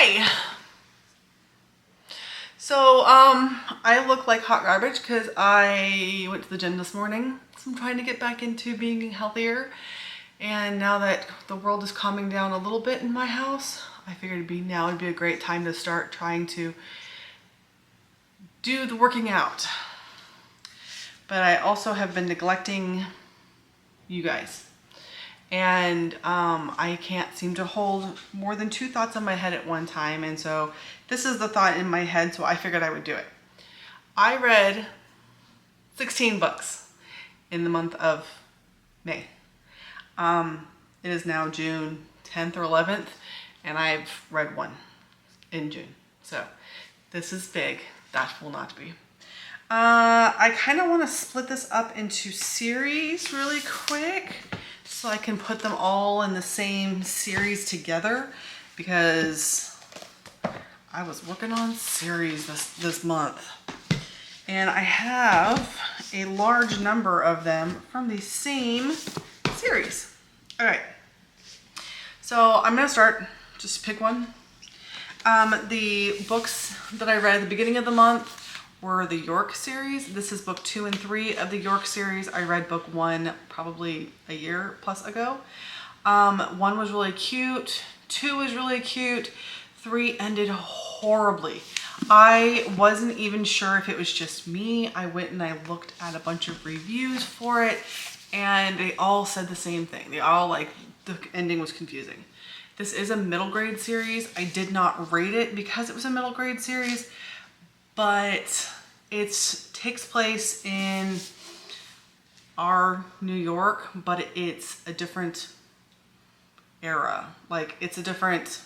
Hi. So, I look like hot garbage because I went to the gym this morning. So I'm trying to get back into being healthier. And now that the world is calming down a little bit in my house, I figured now would be a great time to start trying to do the working out. But I also have been neglecting you guys. And I can't seem to hold more than 2 thoughts in my head at one time. And so this is the thought in my head, so I figured I would do it. I read 16 books in the month of May. It is now June 10th or 11th, and I've read 1 in June. So this is big. That will not be. I kind of want to split this up into series really quick, so I can put them all in the same series together, because I was working on series this month. And I have a large number of them from the same series. All right. So I'm going to start, just pick one. The books that I read at the beginning of the month were the York series. This is book 2 and 3 of the York series. I read book 1 probably a year plus ago. 1 was really cute. 2 was really cute. 3 ended horribly. I wasn't even sure if it was just me. I went and I looked at a bunch of reviews for it, and they all said the same thing. They all the ending was confusing. This is a middle grade series. I did not rate it because it was a middle grade series, but it takes place in our New York, but it's a different era. It's a different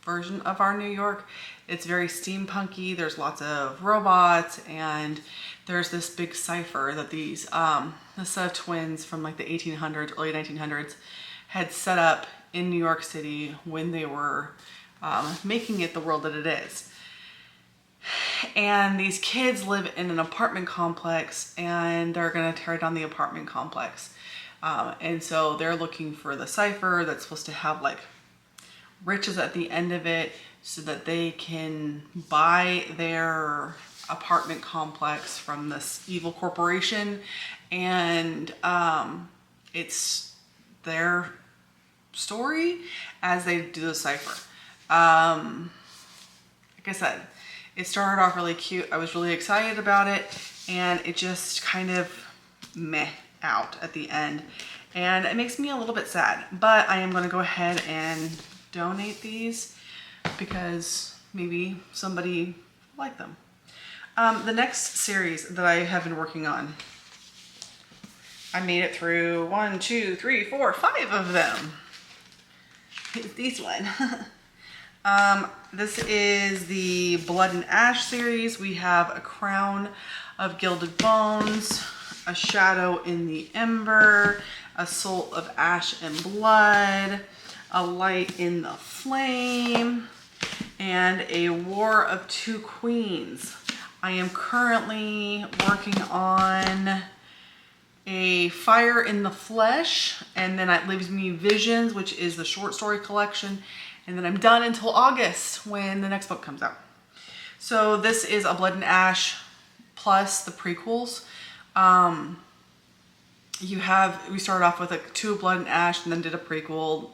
version of our New York. It's very steampunky. There's lots of robots, and there's this big cipher that these the set of twins from the 1800s, early 1900s had set up in New York City when they were making it the world that it is. And these kids live in an apartment complex, and they're gonna tear down the apartment complex. And so they're looking for the cipher that's supposed to have riches at the end of it, so that they can buy their apartment complex from this evil corporation. And it's their story as they do the cipher. Like I said, it started off really cute. I was really excited about it, and it just kind of meh out at the end. And it makes me a little bit sad, but I am going to go ahead and donate these because maybe somebody will like them. The next series that I have been working on, I made it through 1, 2, 3, 4, 5 of them. It's this one. This is the Blood and Ash series. We have A Crown of Gilded Bones, A Shadow in the Ember, A Soul of Ash and Blood, A Light in the Flame, and A War of Two Queens. I am currently working on A Fire in the Flesh, and then it leaves me Visions, which is the short story collection, and then I'm done until August when the next book comes out. So this is A Blood and Ash plus the prequels. We started off with 2 Blood and Ash, and then did a prequel,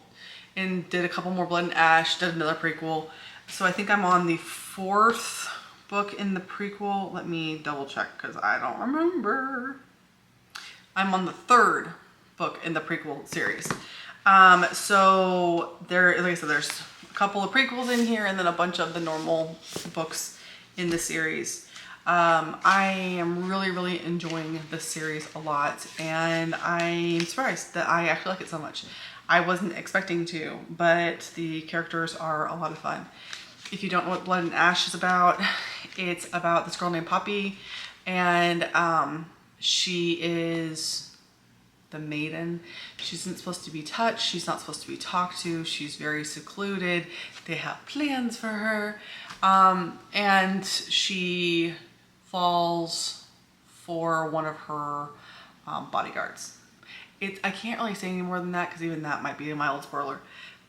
and did a couple more Blood and Ash, did another prequel. So I think I'm on the 4th book in the prequel. Let me double check because I don't remember. I'm on the 3rd book in the prequel series. So there, like I said, there's a couple of prequels in here, and then a bunch of the normal books in the series. I am really enjoying this series a lot, and I'm surprised that I actually like it so much. I wasn't expecting to, but the characters are a lot of fun. If you don't know what Blood and Ash is about, it's about this girl named Poppy, and she is the maiden. She isn't supposed to be touched. She's not supposed to be talked to. She's very secluded. They have plans for her. And she falls for one of her bodyguards. I can't really say any more than that because even that might be a mild spoiler.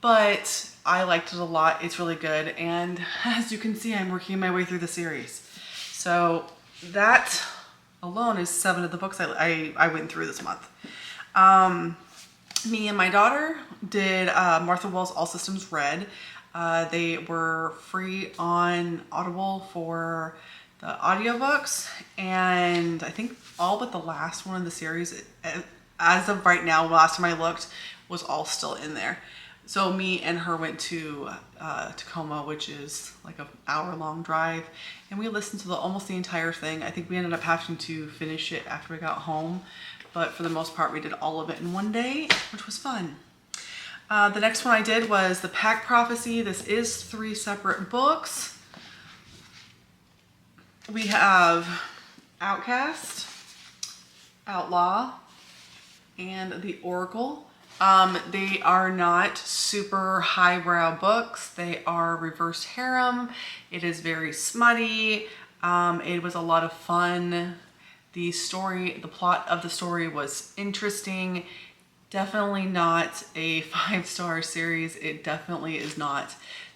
but I liked it a lot. It's really good. And as you can see, I'm working my way through the series. So that alone is 7 of the books I went through this month. Me and my daughter did Martha Wells' All Systems Red. They were free on Audible for the audiobooks, and I think all but the last one in the series, as of right now, last time I looked, was all still in there. So me and her went to Tacoma, which is like an hour-long drive, and we listened to almost the entire thing. I think we ended up having to finish it after we got home, but for the most part, we did all of it in one day, which was fun. The next one I did was The Pack Prophecy. This is 3 separate books. We have Outcast, Outlaw, and The Oracle. They are not super highbrow books. They are reverse harem. It is very smutty. It was a lot of fun. The plot of the story was interesting. Definitely not a 5-star series. It definitely is not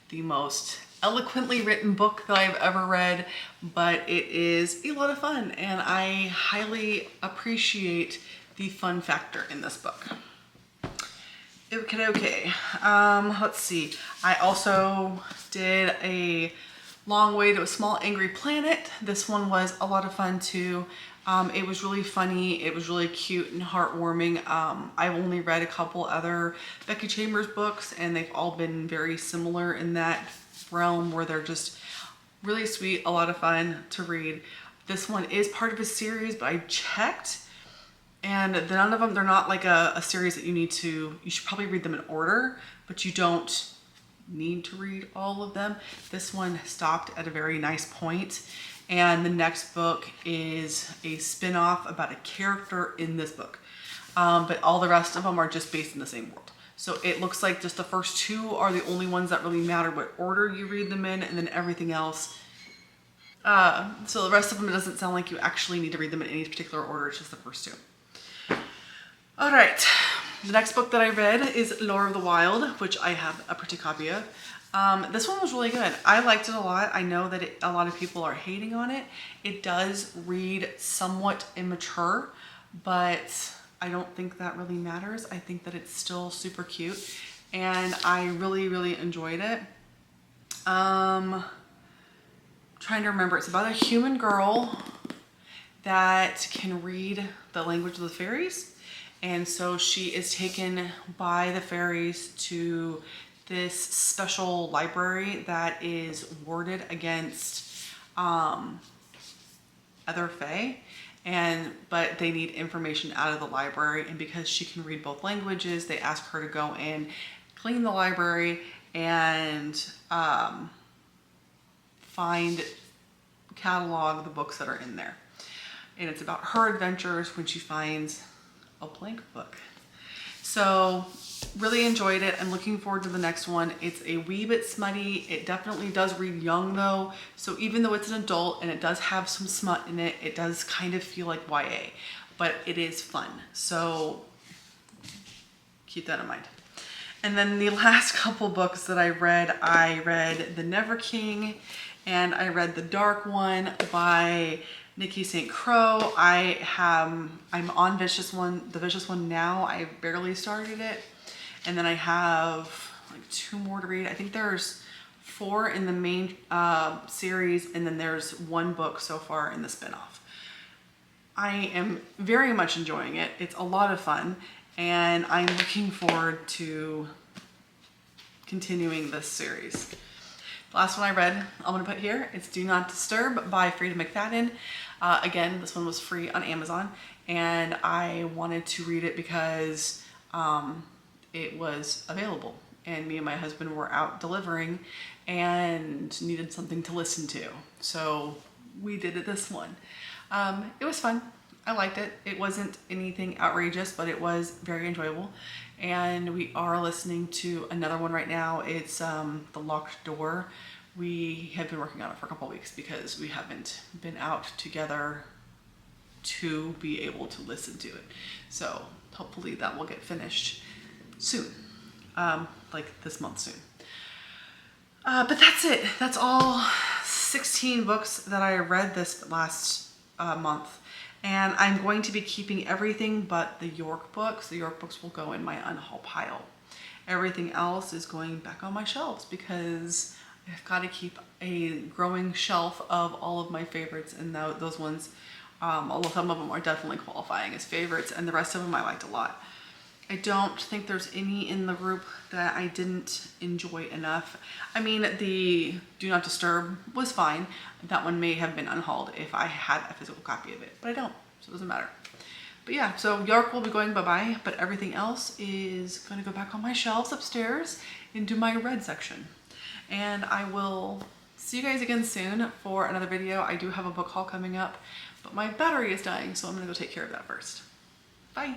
the most eloquently written book that I've ever read, but it is a lot of fun, and I highly appreciate the fun factor in this book. Okay. Let's see. I also did A Long Way to a Small Angry Planet. This one was a lot of fun too. It was really funny. It was really cute and heartwarming. I've only read a couple other Becky Chambers books, and they've all been very similar in that realm where they're just really sweet, a lot of fun to read. This one is part of a series, but I checked, and none of them, they're not like a series that you should probably read them in order, but you don't need to read all of them. This one stopped at a very nice point, and the next book is a spin-off about a character in this book, but all the rest of them are just based in the same world. So it looks like just the first 2 are the only ones that really matter what order you read them in, and then everything else. So the rest of them, it doesn't sound like you actually need to read them in any particular order. It's just the first 2. All right. The next book that I read is Lore of the Wild, which I have a pretty copy of. This one was really good. I liked it a lot. I know that a lot of people are hating on it. It does read somewhat immature, but I don't think that really matters. I think that it's still super cute, and I really, really enjoyed it. Trying to remember. It's about a human girl that can read the language of the fairies, and so she is taken by the fairies to this special library that is warded against other fae. But they need information out of the library, and because she can read both languages, they ask her to go and clean the library and catalog the books that are in there. And it's about her adventures when she finds a blank book. So really enjoyed it. I'm looking forward to the next one. It's a wee bit smutty. It definitely does read young though. So even though it's an adult and it does have some smut in it, it does kind of feel like YA, but it is fun. So keep that in mind. And then the last couple books that I read The Never King, and I read The Dark One by Nikki St. Crow. I'm on the Vicious One now. I barely started it. And then I have like 2 more to read. I think there's 4 in the main series, and then there's 1 book so far in the spinoff. I am very much enjoying it. It's a lot of fun, and I'm looking forward to continuing this series. The last one I read, I'm going to put here, it's Do Not Disturb by Frida McFadden. Again, this one was free on Amazon, and I wanted to read it because it was available, and me and my husband were out delivering and needed something to listen to. So we did this one. It was fun. I liked it. It wasn't anything outrageous, but it was very enjoyable. And we are listening to another one right now. It's The Locked Door. We have been working on it for a couple weeks because we haven't been out together to be able to listen to it. So hopefully that will get finished soon. like this month soon. But that's it. That's all 16 books that I read this last month. And I'm going to be keeping everything but the York books. The York books will go in my unhaul pile. Everything else is going back on my shelves because I've got to keep a growing shelf of all of my favorites, and those ones, although some of them are definitely qualifying as favorites, and the rest of them I liked a lot. I don't think there's any in the group that I didn't enjoy enough. I mean, the Do Not Disturb was fine. That one may have been unhauled if I had a physical copy of it, but I don't, so it doesn't matter. But yeah, so York will be going bye-bye, but everything else is going to go back on my shelves upstairs into my red section. And I will see you guys again soon for another video. I do have a book haul coming up, but my battery is dying, so I'm going to go take care of that first. Bye.